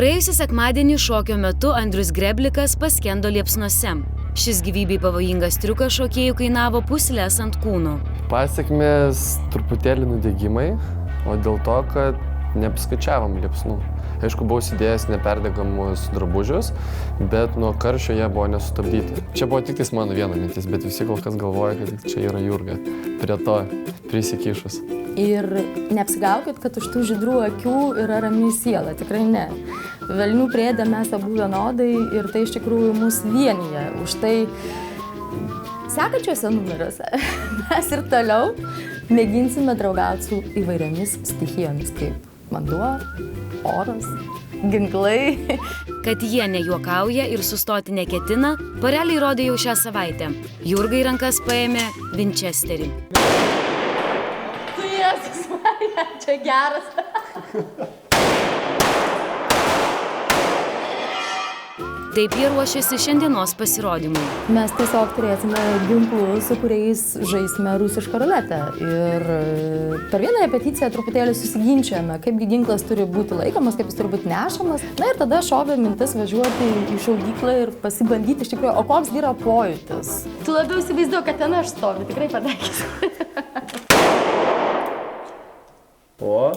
Praėjusį sekmadienį šokio metu Andrius Greblikas paskendo liepsnose. Šis gyvybei pavojingas triukas šokėjų kainavo pūsles ant kūnų. Pasekmės truputėlį nudegimai, o dėl to, kad neapskaičiavom liepsnų. Aišku, buvau įsidėjęs neperdegamus drabužius, bet nuo karščio jie buvo nesustabdyti. Čia buvo tik mano viena mintis, bet visi kol kas galvoja, kad čia yra Jurga. Prie to prisikišus. Ir neapsigaukit, kad už tų žydrų akių yra rami siela. Tikrai ne. Velnių priedė mes abu vienodai ir tai iš tikrųjų mus vienyje. Už tai sekančiuose numeriuose mes ir toliau mėginsime draugauti su įvairiomis stichijomis, kaip vanduo, oras, ginklai. Kad jie nejuokauja ir sustoti neketina, porelė įrodė jau šią savaitę. Jurga į rankas paėmė Winchesterį. Tu Jėzus Marija, čia geras. Taip jie ruošiasi šiandienos pasirodymui. Mes tiesiog turėsime ginklus, su kuriais žaisime rusišką ruletę. Ir per vieną repeticiją truputėlį susiginčiame, kaipgi ginklas turi būti laikomas, kaip jis turi būti nešamas. Na ir tada šovė mintis važiuoti į šaudyklą ir pasibandyti iš tikrųjų, o koks yra pojūtis. Tu labiau įsivaizduoji, kad ten aš stoviu, tikrai patekęs. O?